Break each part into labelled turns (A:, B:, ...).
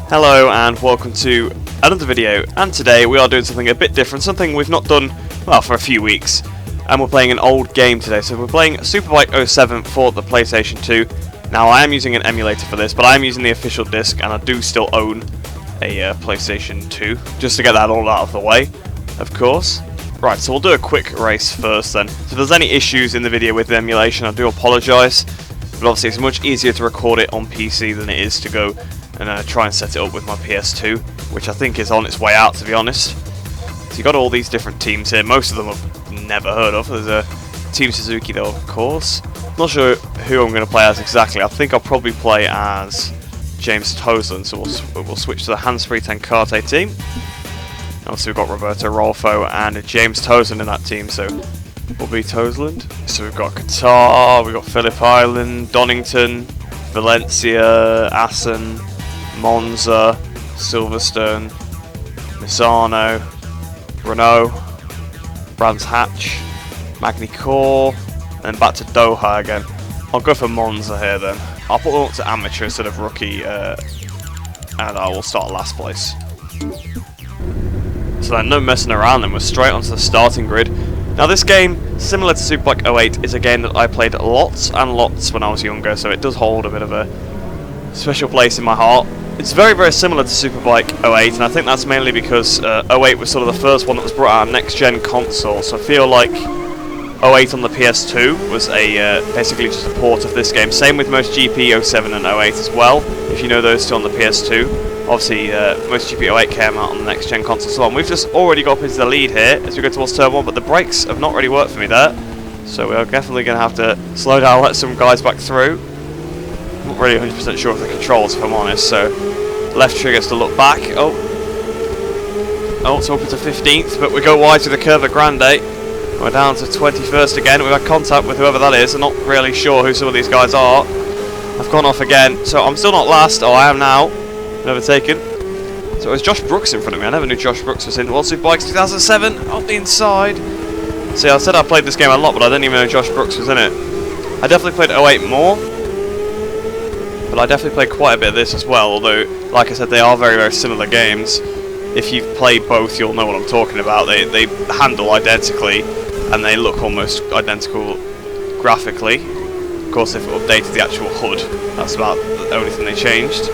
A: Hello and welcome to another video, and today we are doing something a bit different, something we've not done, well, for a few weeks, and we're playing an old game today. So we're playing Superbike 07 for the PlayStation 2. Now I am using an emulator for this, but I am using the official disc, and I do still own a PlayStation 2, just to get that all out of the way, of course. Right, so we'll do a quick race first then. So if there's any issues in the video with the emulation, I do apologise, but obviously it's much easier to record it on PC than it is to go and try and set it up with my PS2, which I think is on its way out, to be honest. So you got all these different teams here. Most of them I've never heard of. There's a Team Suzuki though, of course. Not sure who I'm going to play as exactly. I think I'll probably play as James Toseland, so we'll switch to the hands-free Tenkate team. Obviously we've got Roberto Rolfo and James Toseland in that team, so we'll be Toseland. So we've got Qatar, we've got Phillip Island, Donington, Valencia, Assen, Monza, Silverstone, Misano, Renault, Brands Hatch, Magny Core, and then back to Doha again. I'll go for Monza here then. I'll put them up to amateur instead of rookie, and I will start last place. So then, no messing around, then we're straight onto the starting grid. Now this game, similar to Superbike 08, is a game that I played lots and lots when I was younger, so it does hold a bit of a special place in my heart. It's very, very similar to Superbike 08, and I think that's mainly because 08 was sort of the first one that was brought out on next-gen console, so I feel like 08 on the PS2 was basically just a port of this game. Same with MotoGP 07 and 08 as well, if you know those two on the PS2. Obviously, MotoGP 08 came out on the next-gen console as well. And we've just already got up into the lead here as we go towards turn 1, but the brakes have not really worked for me there, so we're definitely going to have to slow down, let some guys back through. I'm not really 100% sure of the controls, if I'm honest, so left triggers to look back. Oh, it's up into 15th, but we go wide to the Curva Grande. We're down to 21st again. We've had contact with whoever that is. I'm not really sure who some of these guys are. I've gone off again, so I'm still not last. Oh, I am now. Overtaken. So it was Josh Brooks in front of me. I never knew Josh Brooks was in World Superbikes 2007. Up the inside. See, I said I played this game a lot, but I didn't even know Josh Brooks was in it. I definitely played 08 more, but I definitely played quite a bit of this as well, although, like I said, they are very, very similar games. If you've played both, you'll know what I'm talking about. They handle identically, and they look almost identical graphically. Of course, they've updated the actual HUD. That's about the only thing they changed.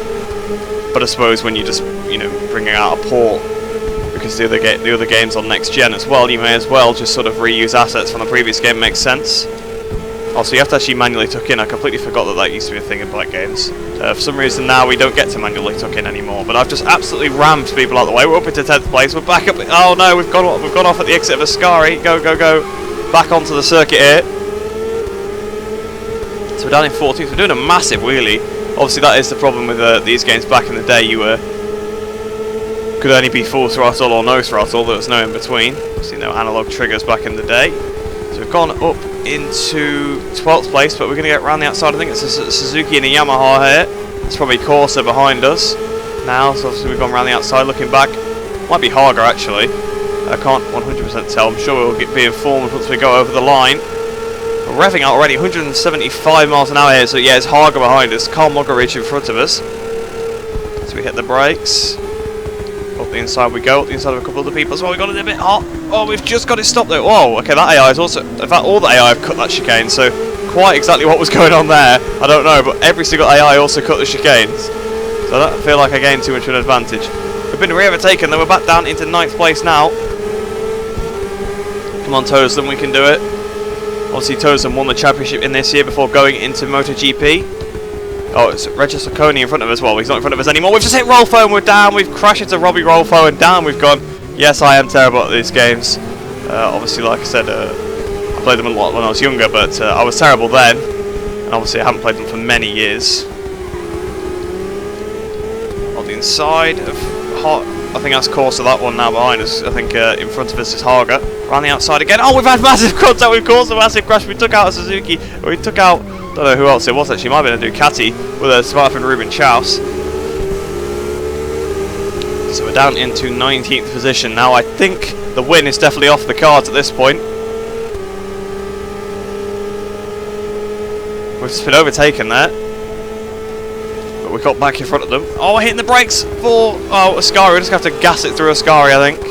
A: But I suppose when you just, bringing out a port, because the other game's on next gen as well, you may as well just sort of reuse assets from the previous game. Makes sense. Also, you have to actually manually tuck in. I completely forgot that used to be a thing in bike games. For some reason now we don't get to manually tuck in anymore. But I've just absolutely rammed people out of the way. We're up into 10th place. We're back up. Oh no, we've gone off at the exit of Ascari. Go, go, go! Back onto the circuit here. So we're down in 14th. We're doing a massive wheelie. Obviously, that is the problem with these games back in the day. You could only be full throttle or no throttle. There was no in between. Obviously, no analog triggers back in the day. So we've gone up into 12th place, but we're going to get around the outside. I think it's a Suzuki and a Yamaha here. It's probably Corsa behind us now. So obviously, we've gone around the outside. Looking back, might be Haga actually. I can't 100% tell. I'm sure we'll be informed once we go over the line. We're revving out already, 175 miles an hour here, so yeah, it's Haga behind us, Karl Mogaric in front of us. So we hit the brakes. Up the inside we go, up the inside of a couple of other people as well. We got it a bit hot. Oh, we've just got it stopped though. Whoa, okay, that AI is also, in fact, all the AI have cut that chicane, so quite exactly what was going on there, I don't know, but every single AI also cut the chicanes. So I don't feel like I gained too much of an advantage. We've been re-overtaken, though we're back down into 9th place now. Come on, Toseland, we can do it. Obviously, Toseland won the championship in this year before going into MotoGP. Oh, it's Regis Oconee in front of us. Well, he's not in front of us anymore. We've just hit Rolfo and we're down. We've crashed into Robbie Rolfo and down we've gone. Yes, I am terrible at these games. Obviously, like I said, I played them a lot when I was younger, but I was terrible then. And obviously, I haven't played them for many years. On the inside of I think that's Corsa, that one now behind us. I think in front of us is Haga. Around the outside again. Oh, we've had massive contact with Corsa, massive crash. We took out a Suzuki. We took out, don't know who else it was actually. It might have been a Ducati with a smartphone Ruben Chaus. So we're down into 19th position now. I think the win is definitely off the cards at this point. We've just been overtaken there. But we we got back in front of them. Oh, we're hitting the brakes for Ascari. We're just going to have to gas it through Ascari, I think.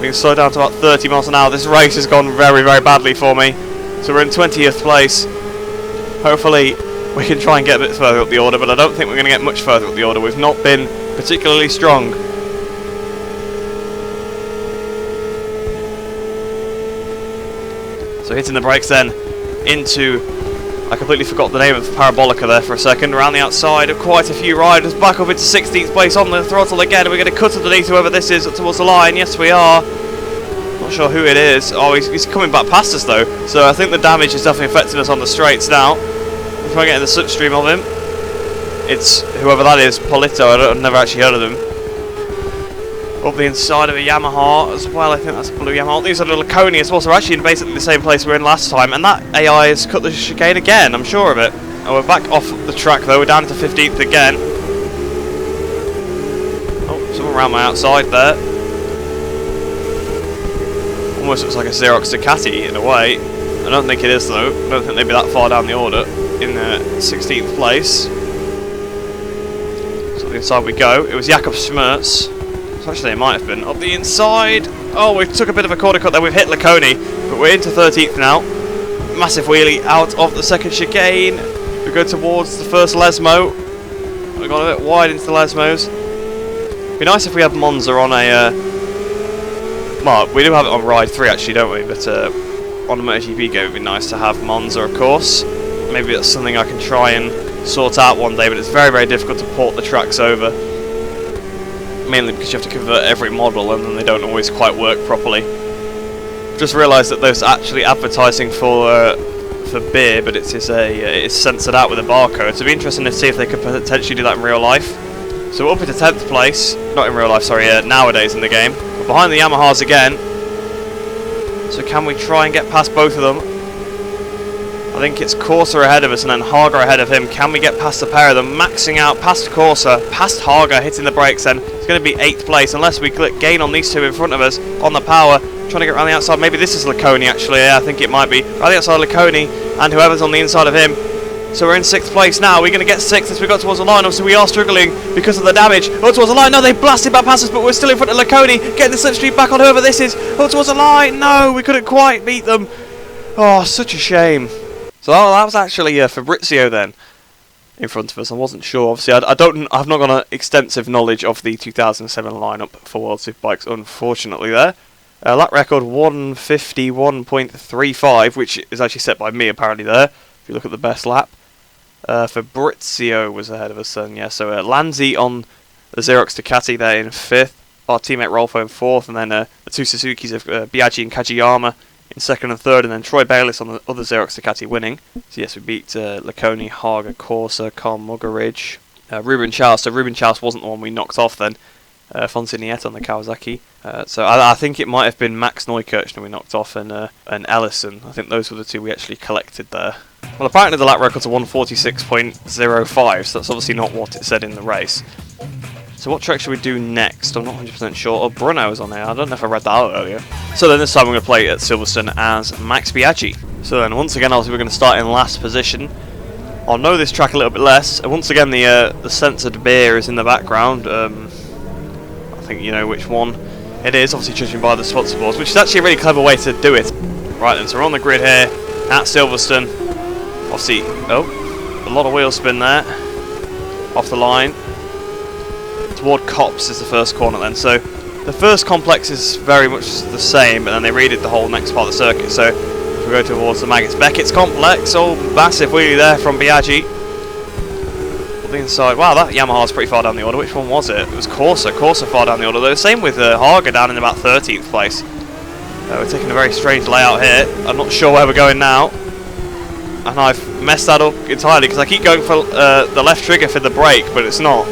A: We can slow down to about 30 miles an hour. This race has gone very, very badly for me. So we're in 20th place. Hopefully we can try and get a bit further up the order, but I don't think we're going to get much further up the order. We've not been particularly strong. So hitting the brakes then into, I completely forgot the name of the Parabolica there for a second, around the outside of quite a few riders, back up into 16th place on the throttle again. Are we going to cut underneath whoever this is up towards the line? Yes we are. Not sure who it is. Oh, he's coming back past us though, so I think the damage is definitely affecting us on the straights now. We're trying to get in the slipstream of him. It's whoever that is, Polito. I've never actually heard of him. Up the inside of a Yamaha as well. I think that's a blue Yamaha. These are the Laconia as well, so we're actually in basically the same place we were in last time, and that AI has cut the chicane again, I'm sure of it. And we're back off the track though, we're down to 15th again. Oh, someone around my outside there. Almost looks like a Xerox Ducati in a way. I don't think it is though. I don't think they'd be that far down the order in 16th place. So the inside we go. It was Jakob Schmerz. Actually, it might have been. Up the inside. Oh, we took a bit of a corner cut there. We've hit Laconi, but we're into 13th now. Massive wheelie out of the second chicane. We go towards the first Lesmo. We've gone a bit wide into the Lesmos. It'd be nice if we had Monza on a... well, we do have it on Ride 3 actually, don't we? But on a MotoGP game, it'd be nice to have Monza, of course. Maybe that's something I can try and sort out one day, but it's very, very difficult to port the tracks over. Mainly because you have to convert every model and then they don't always quite work properly. Just realised that there's actually advertising for beer, but it's censored out with a barcode. So it'd be interesting to see if they could potentially do that in real life. So we're up into 10th place, not in real life, sorry, nowadays in the game. We're behind the Yamahas again. So can we try and get past both of them? I think it's Corsa ahead of us and then Haga ahead of him. Can we get past the pair of them? Maxing out past Corsa, past Haga, hitting the brakes then. It's going to be 8th place unless we gain on these two in front of us on the power. Trying to get around the outside. Maybe this is Laconi actually. Yeah, I think it might be. Around the outside Laconi and whoever's on the inside of him. So we're in 6th place now. We're going to get 6th as we got towards the line. Obviously we are struggling because of the damage. Oh, towards the line. No, they blasted back past us, but we're still in front of Laconi. Getting the slipstream back on whoever this is. Oh, towards the line. No, we couldn't quite beat them. Oh, such a shame. So that was actually Fabrizio then in front of us. I wasn't sure. Obviously, I've not got an extensive knowledge of the 2007 lineup for World Superbikes, unfortunately. There, lap record 151.35, which is actually set by me apparently. There, if you look at the best lap, Fabrizio was ahead of us then. Yeah, so Lanzi on the Xerox Ducati there in 5th. Our teammate Rolfo in 4th, and then the two Suzukis of Biaggi and Kajiyama in 2nd and 3rd, and then Troy Bayliss on the other Xerox Ducati winning. So yes, we beat Laconi, Haga, Corsa, Carl Muggeridge, Ruben Charles. So Ruben Charles wasn't the one we knocked off then. Fonzie Nieto on the Kawasaki. So I think it might have been Max Neukirchner we knocked off, and Ellison. I think those were the two we actually collected there. Well, apparently the lap record's a 146.05, so that's obviously not what it said in the race. So what track should we do next? I'm not 100% sure. Oh, Bruno's on there. I don't know if I read that out earlier. So then this time we're going to play at Silverstone as Max Biaggi. So then once again, obviously we're going to start in last position. I'll know this track a little bit less. And once again, the censored beer is in the background. I think you know which one it is, obviously judging by the sponsor boards, which is actually a really clever way to do it. Right then, so we're on the grid here at Silverstone. Obviously, oh, a lot of wheel spin there. Off the line. Toward Cops is the first corner then. So the first complex is very much the same, but then they redid the whole next part of the circuit. So if we go towards the Maggotts Beckett's complex, oh, massive wheelie there from Biaggi. The inside, wow, that Yamaha's pretty far down the order. Which one was it? It was Corsa far down the order. The same with Haga down in about 13th place. We're taking a very strange layout here. I'm not sure where we're going now. And I've messed that up entirely because I keep going for the left trigger for the brake, but it's not.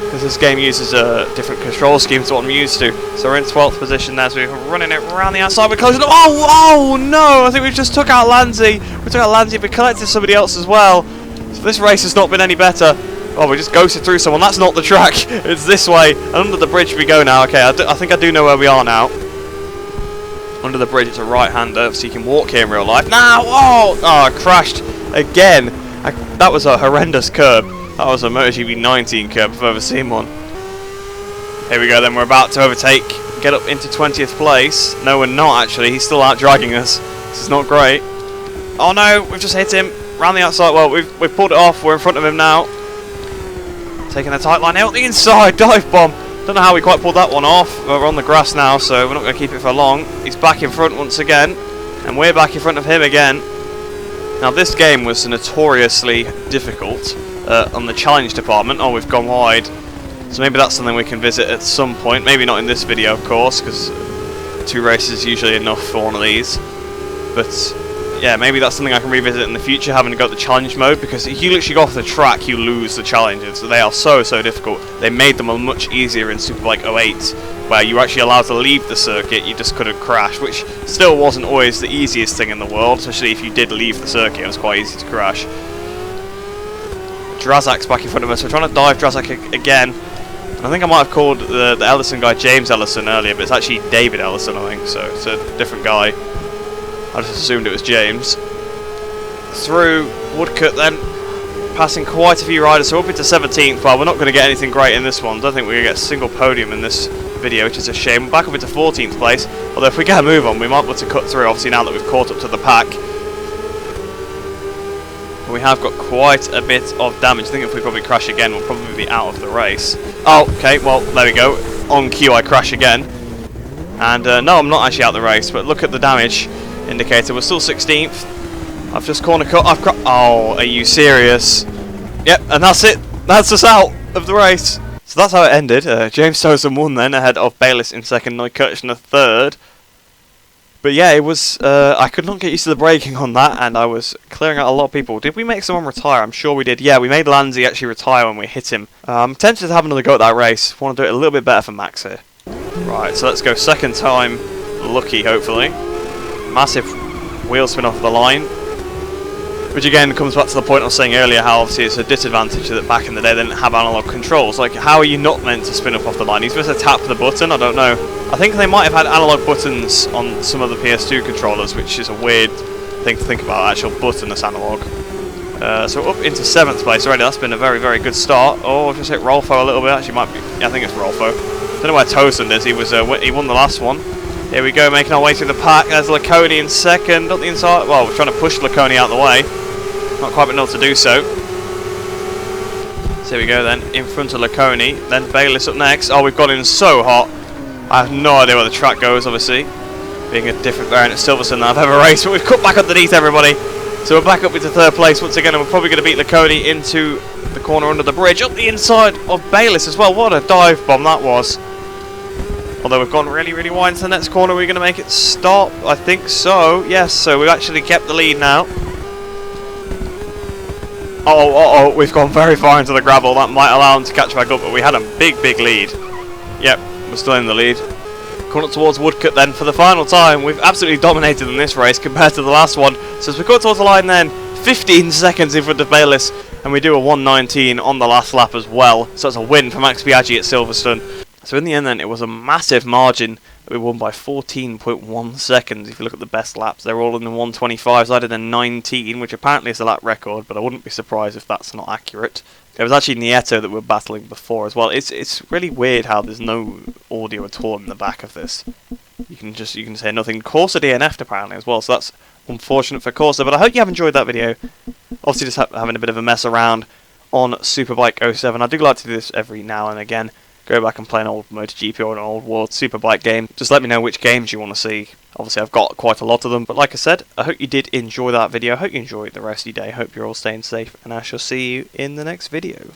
A: Because this game uses a different control scheme to what I'm used to. So we're in 12th position there, so we're running it around the outside. We're closing up. Oh no! I think we just took out Lanzi. We took out Lanzi, but collected somebody else as well. So this race has not been any better. Oh, we just ghosted through someone. That's not the track. It's this way. And under the bridge we go now. Okay, I think I do know where we are now. Under the bridge, it's a right-hander, so you can walk here in real life. Now, oh, I crashed again. That was a horrendous curb. That was a MotoGP 19 curb if I've ever seen one. Here we go then, we're about to overtake, get up into 20th place. No, we're not actually, he's still out dragging us. This is not great. Oh no, we've just hit him, round the outside. Well, we've pulled it off, we're in front of him now. Taking a tight line out the inside, dive bomb. Don't know how we quite pulled that one off. We're on the grass now, so we're not going to keep it for long. He's back in front once again, and we're back in front of him again. Now this game was notoriously difficult on the challenge department. Oh, we've gone wide. So maybe that's something we can visit at some point. Maybe not in this video, of course, because 2 races is usually enough for one of these. But yeah, maybe that's something I can revisit in the future, having to go to the challenge mode, because if you literally go off the track, you lose the challenges. So they are so difficult. They made them much easier in Superbike 08, where you were actually allowed to leave the circuit, you just couldn't crash, which still wasn't always the easiest thing in the world, especially if you did leave the circuit, it was quite easy to crash. Drazak's back in front of us, we're trying to dive Drazak again. I think I might have called the Ellison guy James Ellison earlier, but it's actually David Ellison, I think, so it's a different guy. I just assumed it was James. Through Woodcut then, passing quite a few riders, so up into 17th. Well, we're not going to get anything great in this one. I don't think we're going to get a single podium in this video, which is a shame. We're back up into 14th place, although if we get a move on, we might be able to cut through, obviously, now that we've caught up to the pack. We have got quite a bit of damage. I think if we probably crash again, we'll probably be out of the race. Oh, okay, well, there we go. On cue, I crash again. And no, I'm not actually out of the race, but look at the damage indicator. We're still 16th. I've just corner cut. Oh, are you serious? Yep, and that's it. That's us out of the race. So that's how it ended. James Tosin won then, ahead of Bayliss in second, Neukirch in third. But yeah, it was, I could not get used to the braking on that, and I was clearing out a lot of people. Did we make someone retire? I'm sure we did. Yeah, we made Lanzi actually retire when we hit him. I'm tempted to have another go at that race. Want to do it a little bit better for Max here. Right, so let's go second time lucky, hopefully. Massive wheel spin off the line. Which again comes back to the point I was saying earlier, how obviously it's a disadvantage that back in the day they didn't have analog controls. Like, how are you not meant to spin up off the line? You're supposed to tap the button? I don't know. I think they might have had analog buttons on some of the PS2 controllers, which is a weird thing to think about, actual buttonless analog. So up into 7th place already. That's been a very good start. Oh, I've just hit Rolfo a little bit. Actually, might be. Yeah, I think it's Rolfo. Don't know where Tosin is. He won the last one. Here we go, making our way through the pack. There's Laconi in second, up the inside. Well, we're trying to push Laconi out of the way. Not quite been able to do so. So here we go then, in front of Laconi. Then Bayliss up next. Oh, we've got in so hot. I have no idea where the track goes, obviously. Being a different variant of Silverstone that I've ever raced. But we've cut back underneath everybody. So we're back up into 3rd place once again. And we're probably going to beat Laconi into the corner under the bridge. Up the inside of Bayliss as well. What a dive bomb that was. Although we've gone really wide into the next corner. We're going to make it stop. I think so. Yes, so we've actually kept the lead now. Oh, we've gone very far into the gravel. That might allow him to catch back up, but we had a big lead. Yep, we're still in the lead. Coming up towards Woodcut then for the final time. We've absolutely dominated in this race compared to the last one. So as we cut towards the line then, 15 seconds in front of Bayliss, and we do a 1:19 on the last lap as well. So that's a win for Max Biaggi at Silverstone. So in the end then, it was a massive margin. We won by 14.1 seconds. If you look at the best laps, they're all in the 1:25s. I did a 19, which apparently is a lap record, but I wouldn't be surprised if that's not accurate. There was actually Nieto that we were battling before as well. It's really weird how there's no audio at all in the back of this. You can say nothing. Corsa DNF'd apparently as well, so that's unfortunate for Corsa. But I hope you have enjoyed that video. Obviously, just having a bit of a mess around on Superbike 07. I do like to do this every now and again. Go back and play an old MotoGP or an old World Superbike game. Just let me know which games you want to see. Obviously, I've got quite a lot of them. But like I said, I hope you did enjoy that video. I hope you enjoyed the rest of your day. I hope you're all staying safe. And I shall see you in the next video.